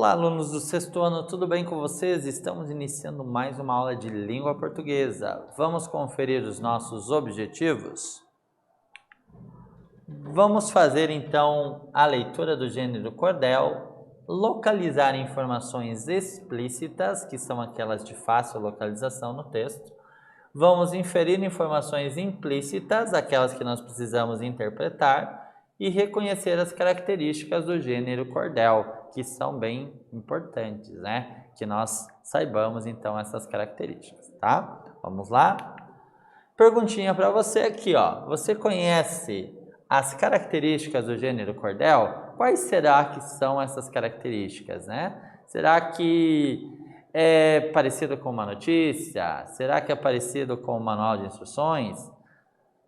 Olá, alunos do sexto ano, tudo bem com vocês? Estamos iniciando mais uma aula de língua portuguesa. Vamos conferir os nossos objetivos? Vamos fazer então a leitura do gênero cordel, localizar informações explícitas, que são aquelas de fácil localização no texto. Vamos inferir informações implícitas, aquelas que nós precisamos interpretar, e reconhecer as características do gênero cordel, que são bem importantes, né? Que nós saibamos então essas características, tá? Vamos lá? Perguntinha para você aqui, ó. Você conhece as características do gênero cordel? Quais será que são essas características, né? Será que é parecido com uma notícia? Será que é parecido com um manual de instruções?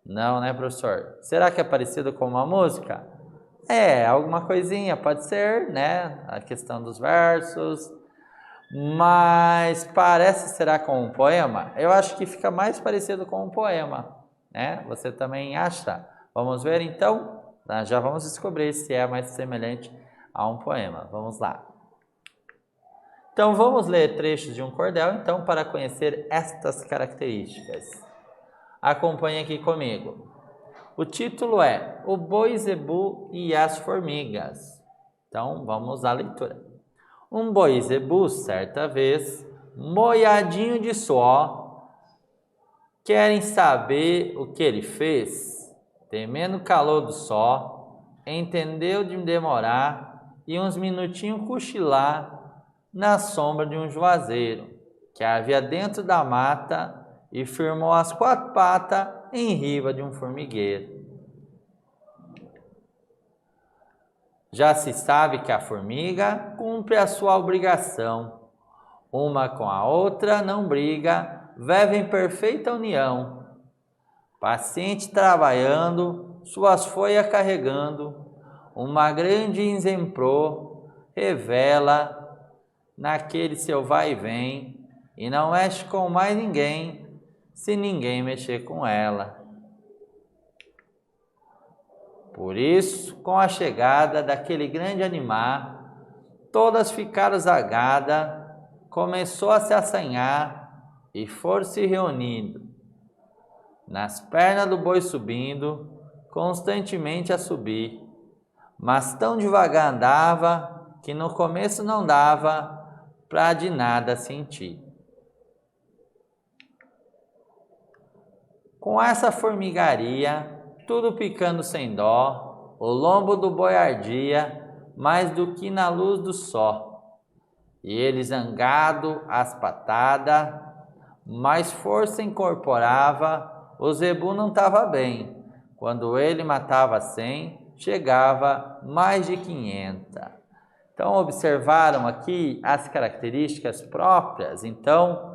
Não, né, professor? Será que é parecido com uma música? É, alguma coisinha, pode ser, né? A questão dos versos. Mas parece, será com um poema? Eu acho que fica mais parecido com um poema, né? Você também acha? Vamos ver então? Já vamos descobrir se é mais semelhante a um poema. Vamos lá. Então, vamos ler trechos de um cordel, então, para conhecer estas características. Acompanhe aqui comigo. O título é O Boi Zebu e as Formigas. Então, vamos à leitura. Um boi zebu, certa vez, molhadinho de suor, querem saber o que ele fez? Temendo o calor do sol, entendeu de demorar e uns minutinhos cochilar na sombra de um juazeiro que havia dentro da mata e firmou as quatro patas em riba de um formigueiro. Já se sabe que a formiga cumpre a sua obrigação. Uma com a outra não briga, vive em perfeita união. Paciente trabalhando, suas folhas carregando, uma grande exemplo revela naquele seu vai e vem, e não mexe com mais ninguém, se ninguém mexer com ela. Por isso, com a chegada daquele grande animal, todas ficaram zagadas, começou a se assanhar e foram se reunindo. Nas pernas do boi subindo, constantemente a subir, mas tão devagar andava que no começo não dava pra de nada sentir. Com essa formigaria, tudo picando sem dó, o lombo do boi ardia mais do que na luz do sol. E ele zangado, as patadas, mais força incorporava, o zebu não estava bem. Quando ele matava 100, chegava mais de 500. Então, observaram aqui as características próprias, então,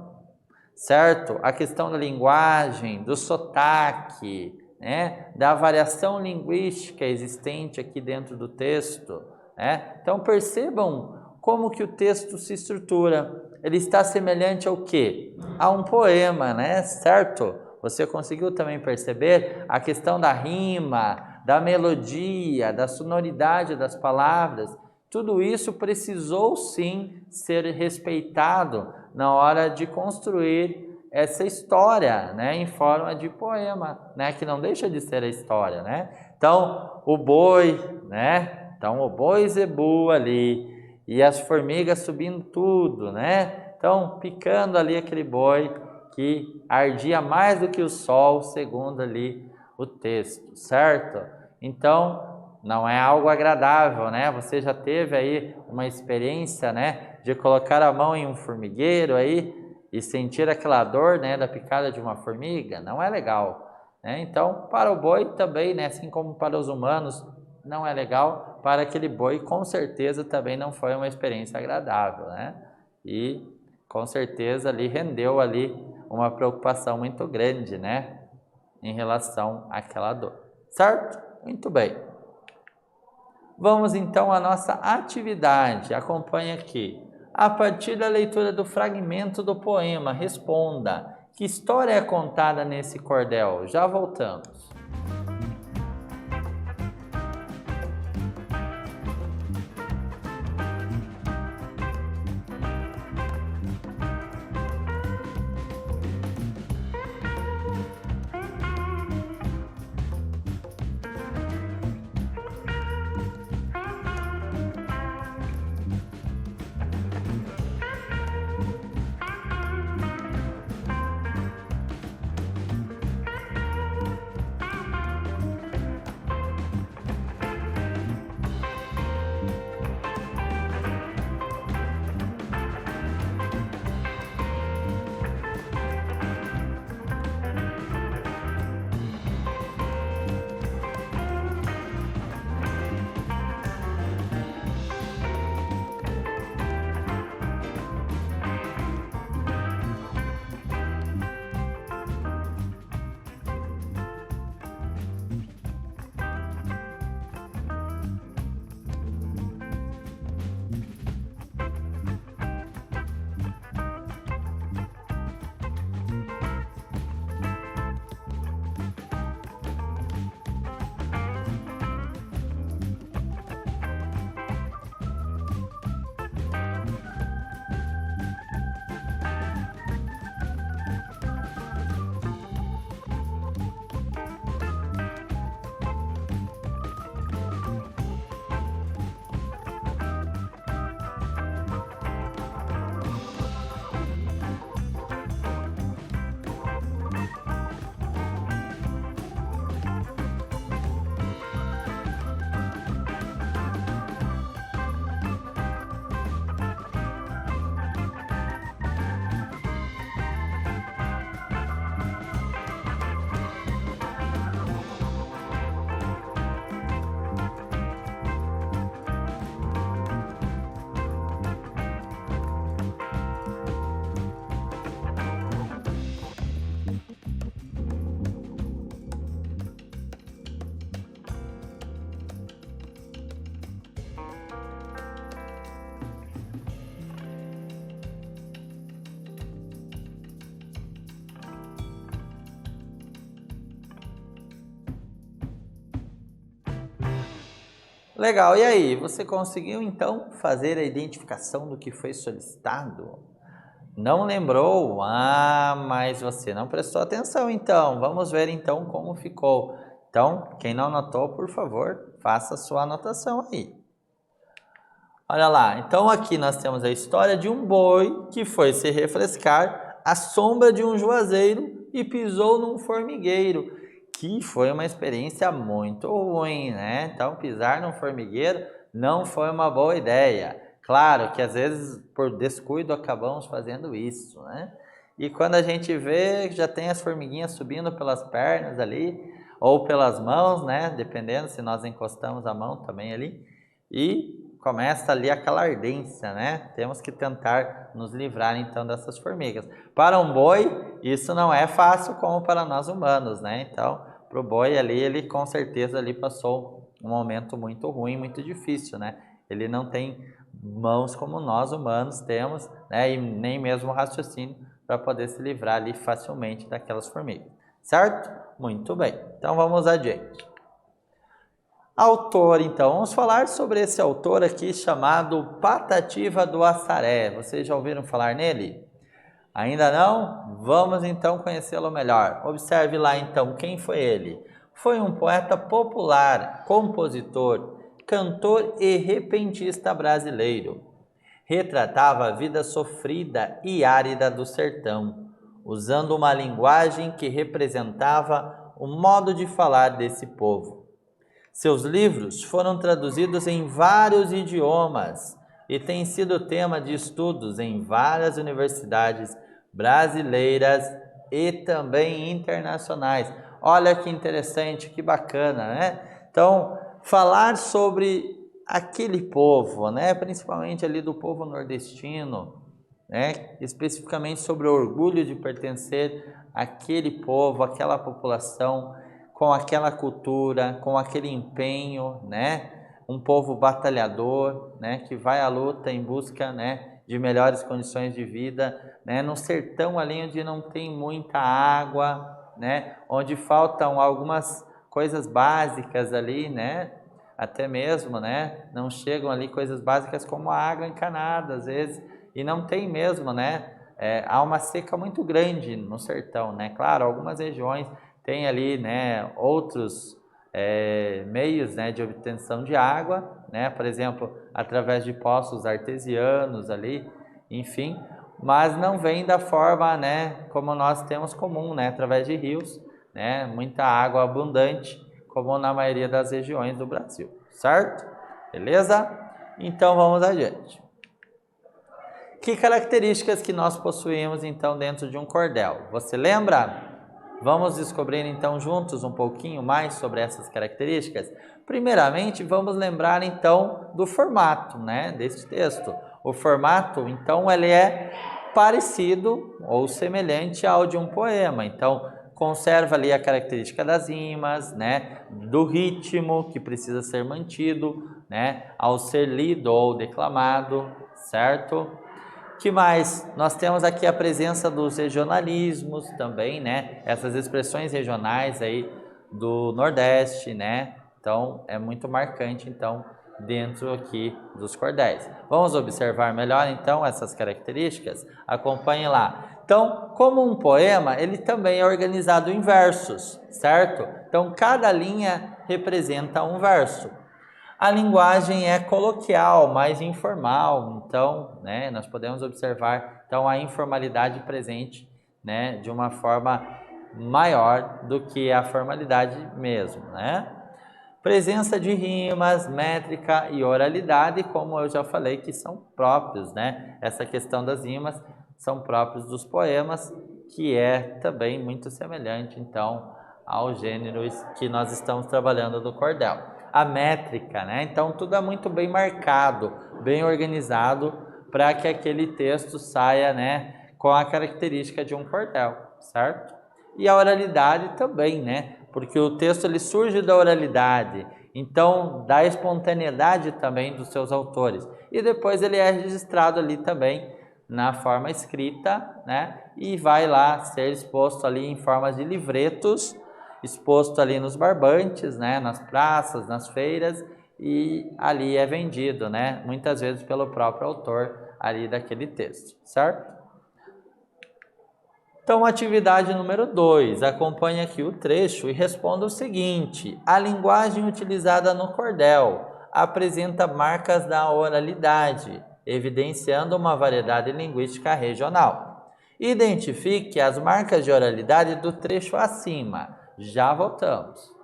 certo? A questão da linguagem, do sotaque, né? Da variação linguística existente aqui dentro do texto, né? Então percebam como que o texto se estrutura. Ele está semelhante ao quê? A um poema, né? Certo? Você conseguiu também perceber a questão da rima, da melodia, da sonoridade das palavras? Tudo isso precisou sim ser respeitado na hora de construir essa história, né, em forma de poema, né, que não deixa de ser a história, né? Então, o boi, né? Então, o boi zebu ali e as formigas subindo tudo, né? Então, picando ali aquele boi que ardia mais do que o sol, segundo ali o texto, certo? Então, não é algo agradável, né? Você já teve aí uma experiência, né, de colocar a mão em um formigueiro aí e sentir aquela dor, né, da picada de uma formiga? Não é legal, né? Então, para o boi também, né, assim como para os humanos, não é legal. Para aquele boi, com certeza, também não foi uma experiência agradável, né? E, com certeza, ali rendeu ali uma preocupação muito grande, né, em relação àquela dor, certo? Muito bem. Vamos, então, à nossa atividade. Acompanhe aqui. A partir da leitura do fragmento do poema, responda: que história é contada nesse cordel? Já voltamos. Legal, e aí, você conseguiu então fazer a identificação do que foi solicitado? Não lembrou? Ah, mas você não prestou atenção então. Vamos ver então como ficou. Então, quem não anotou, por favor, faça a sua anotação aí. Olha lá, então aqui nós temos a história de um boi que foi se refrescar à sombra de um juazeiro e pisou num formigueiro, que foi uma experiência muito ruim, né? Então, pisar num formigueiro não foi uma boa ideia. Claro que às vezes por descuido acabamos fazendo isso, né? E quando a gente vê, já tem as formiguinhas subindo pelas pernas ali, ou pelas mãos, né? Dependendo se nós encostamos a mão também ali. E começa ali aquela ardência, né? Temos que tentar nos livrar então dessas formigas. Para um boi, isso não é fácil como para nós humanos, né? Então, para o boi ali, ele com certeza ali passou um momento muito ruim, muito difícil, né? Ele não tem mãos como nós humanos temos, né? E nem mesmo raciocínio para poder se livrar ali facilmente daquelas formigas, certo? Muito bem, então vamos adiante. Autor, então, vamos falar sobre esse autor aqui chamado Patativa do Assaré. Vocês já ouviram falar nele? Ainda não? Vamos então conhecê-lo melhor. Observe lá então quem foi ele. Foi um poeta popular, compositor, cantor e repentista brasileiro. Retratava a vida sofrida e árida do sertão, usando uma linguagem que representava o modo de falar desse povo. Seus livros foram traduzidos em vários idiomas e têm sido tema de estudos em várias universidades brasileiras e também internacionais. Olha que interessante, que bacana, né? Então, falar sobre aquele povo, né? Principalmente ali do povo nordestino, né? Especificamente sobre o orgulho de pertencer àquele povo, àquela população, com aquela cultura, com aquele empenho, né? Um povo batalhador, né? Que vai à luta em busca, né? De melhores condições de vida, né? No sertão ali onde não tem muita água, né? Onde faltam algumas coisas básicas ali, né? Até mesmo, né? Não chegam ali coisas básicas como a água encanada, às vezes, e não tem mesmo, né? Há uma seca muito grande no sertão, né? Claro, algumas regiões tem ali, né, outros meios, né, de obtenção de água, né, por exemplo, através de poços artesianos ali, enfim, mas não vem da forma, né, como nós temos comum, né, através de rios, né, muita água abundante, como na maioria das regiões do Brasil, certo? Beleza? Então vamos adiante. Que características que nós possuímos então dentro de um cordel? Você lembra? Vamos descobrir então juntos um pouquinho mais sobre essas características? Primeiramente, vamos lembrar então do formato, né, deste texto. O formato, então, ele é parecido ou semelhante ao de um poema. Então, conserva ali a característica das rimas, né, do ritmo que precisa ser mantido, né, ao ser lido ou declamado, certo? Que mais? Nós temos aqui a presença dos regionalismos também, né? Essas expressões regionais aí do Nordeste, né? Então, é muito marcante, então, dentro aqui dos cordéis. Vamos observar melhor, então, essas características? Acompanhe lá. Então, como um poema, ele também é organizado em versos, certo? Então, cada linha representa um verso. A linguagem é coloquial, mais informal, então, né, nós podemos observar então a informalidade presente, né, de uma forma maior do que a formalidade mesmo, né? Presença de rimas, métrica e oralidade, como eu já falei, que são próprios, né? Essa questão das rimas são próprios dos poemas, que é também muito semelhante, então, ao gênero que nós estamos trabalhando do cordel. A métrica, né? Então, tudo é muito bem marcado, bem organizado, para que aquele texto saia, né, com a característica de um cordel, certo? E a oralidade também, né? Porque o texto ele surge da oralidade, então da espontaneidade também dos seus autores. E depois ele é registrado ali também na forma escrita, né? E vai lá ser exposto ali em formas de livretos, exposto ali nos barbantes, né? Nas praças, nas feiras e ali é vendido, né? Muitas vezes pelo próprio autor ali daquele texto, certo? Então, atividade número 2, acompanhe aqui o trecho e responda o seguinte: a linguagem utilizada no cordel apresenta marcas da oralidade, evidenciando uma variedade linguística regional. Identifique as marcas de oralidade do trecho acima. Já voltamos.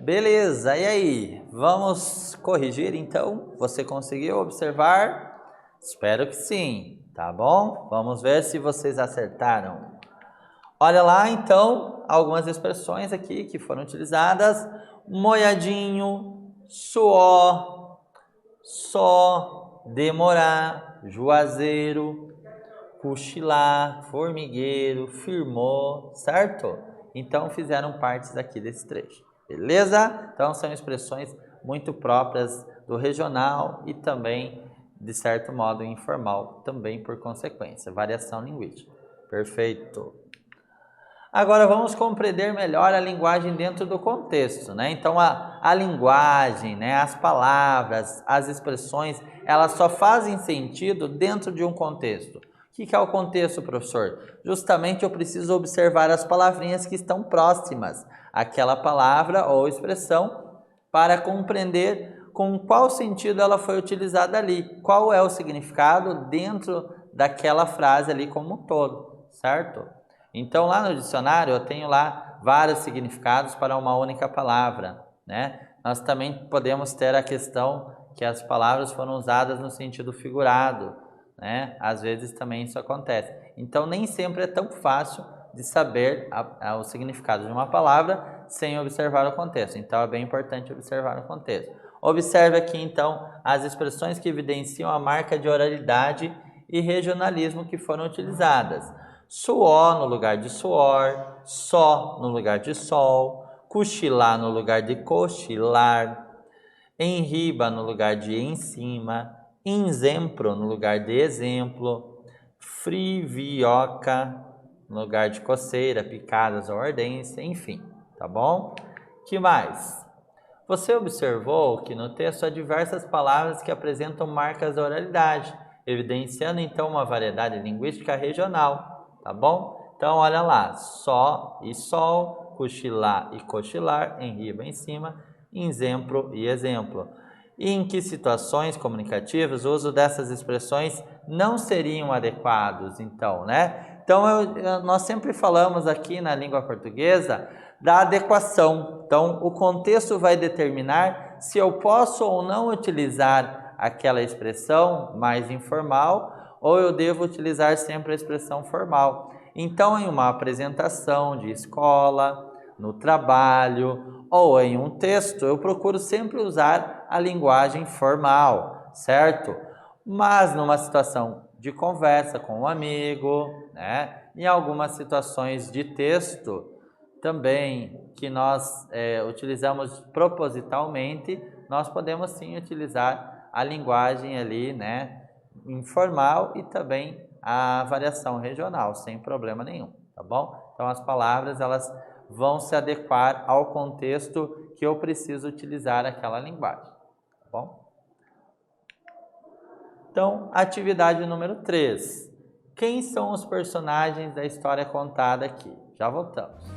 Beleza, e aí? Vamos corrigir então? Você conseguiu observar? Espero que sim, tá bom? Vamos ver se vocês acertaram. Olha lá então algumas expressões aqui que foram utilizadas: molhadinho, suor, só, demorar, juazeiro, cochilar, formigueiro, firmou, certo? Então fizeram partes aqui desse trecho, beleza? Então são expressões muito próprias do regional e também, de certo modo, informal, também por consequência, variação linguística. Perfeito. Agora vamos compreender melhor a linguagem dentro do contexto, né? Então a linguagem, né, as palavras, as expressões, elas só fazem sentido dentro de um contexto. O que é o contexto, professor? Justamente eu preciso observar as palavrinhas que estão próximas àquela palavra ou expressão para compreender com qual sentido ela foi utilizada ali, qual é o significado dentro daquela frase ali como um todo, certo? Então, lá no dicionário, eu tenho lá vários significados para uma única palavra, né? Nós também podemos ter a questão que as palavras foram usadas no sentido figurado, né? Às vezes também isso acontece. Então, nem sempre é tão fácil de saber o significado de uma palavra sem observar o contexto. Então, é bem importante observar o contexto. Observe aqui, então, as expressões que evidenciam a marca de oralidade e regionalismo que foram utilizadas. Suor no lugar de suor, só no lugar de sol, cochilar no lugar de cochilar, enriba no lugar de em cima, exemplo no lugar de exemplo, frivioca no lugar de coceira, picadas ou ardência, enfim. tá bom? Que mais? Você observou que no texto há diversas palavras que apresentam marcas da oralidade, evidenciando então uma variedade linguística regional, tá bom? Então olha lá, só e sol, cochilar e cochilar, em riba em cima, exemplo e exemplo. E em que situações comunicativas o uso dessas expressões não seriam adequados, então, né? Então, nós sempre falamos aqui na língua portuguesa da adequação. Então, o contexto vai determinar se eu posso ou não utilizar aquela expressão mais informal ou eu devo utilizar sempre a expressão formal. Então, em uma apresentação de escola, no trabalho ou em um texto, eu procuro sempre usar a linguagem formal, certo? Mas numa situação de conversa com um amigo, né? Em algumas situações de texto também que nós utilizamos propositalmente, nós podemos sim utilizar a linguagem ali, né? Informal e também a variação regional, sem problema nenhum, tá bom? Então as palavras elas vão se adequar ao contexto que eu preciso utilizar aquela linguagem, tá bom? Então, atividade número 3. Quem são os personagens da história contada aqui? Já voltamos.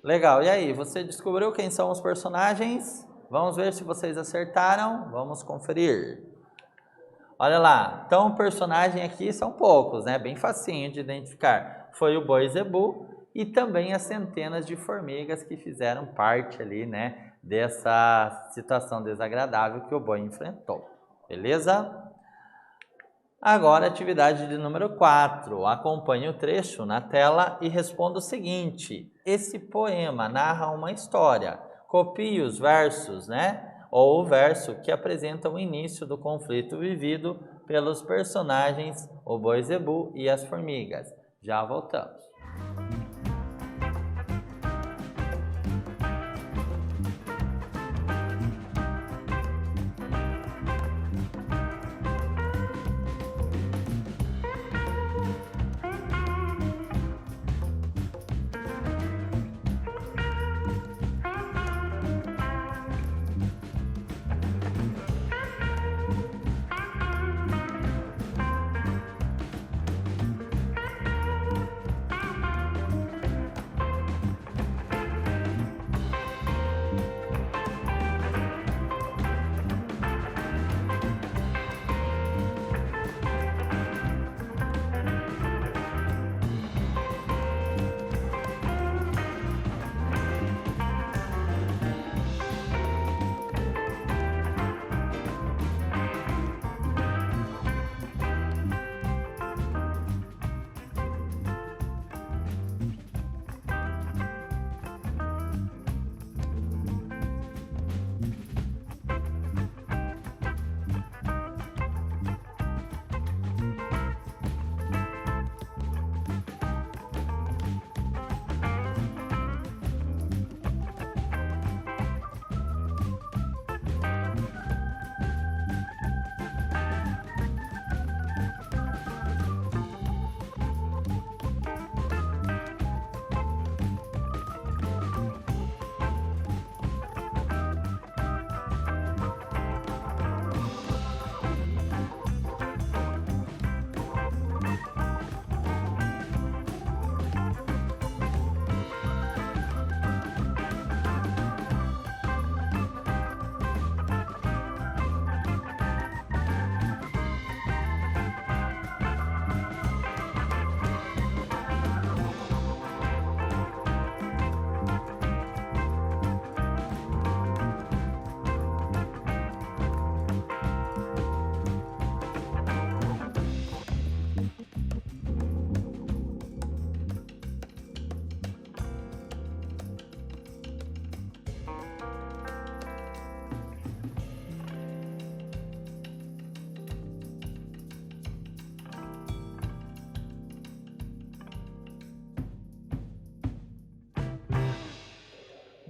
Legal, e aí, você descobriu quem são os personagens? Vamos ver se vocês acertaram, vamos conferir. Olha lá, então o personagem aqui são poucos, né? Bem facinho de identificar. Foi o boi zebu e também as centenas de formigas que fizeram parte ali, né? Dessa situação desagradável que o boi enfrentou, beleza? Agora, atividade de número 4. Acompanhe o trecho na tela e responda o seguinte. Esse poema narra uma história. Copie os versos, né? Ou o verso que apresenta o início do conflito vivido pelos personagens o boi zebu e as formigas. Já voltamos.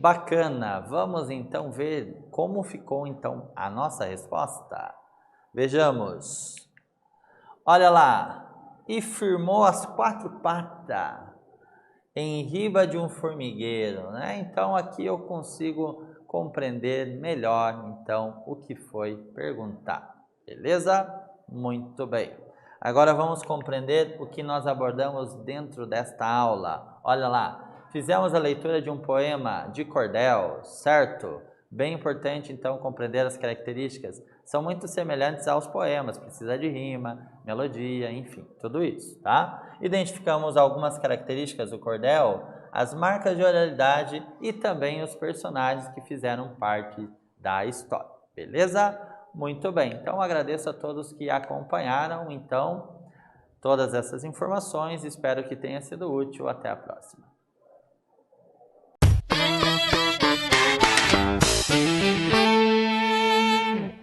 Bacana! Vamos então ver como ficou então a nossa resposta. Vejamos. Olha lá. E firmou as 4 patas em riba de um formigueiro, né? Então aqui eu consigo compreender melhor então o que foi perguntado. Beleza? Muito bem. Agora vamos compreender o que nós abordamos dentro desta aula. Olha lá. Fizemos a leitura de um poema de cordel, certo? Bem importante, então, compreender as características. São muito semelhantes aos poemas, precisa de rima, melodia, enfim, tudo isso, tá? Identificamos algumas características do cordel, as marcas de oralidade e também os personagens que fizeram parte da história, beleza? Muito bem, então agradeço a todos que acompanharam, então, todas essas informações, espero que tenha sido útil, até a próxima.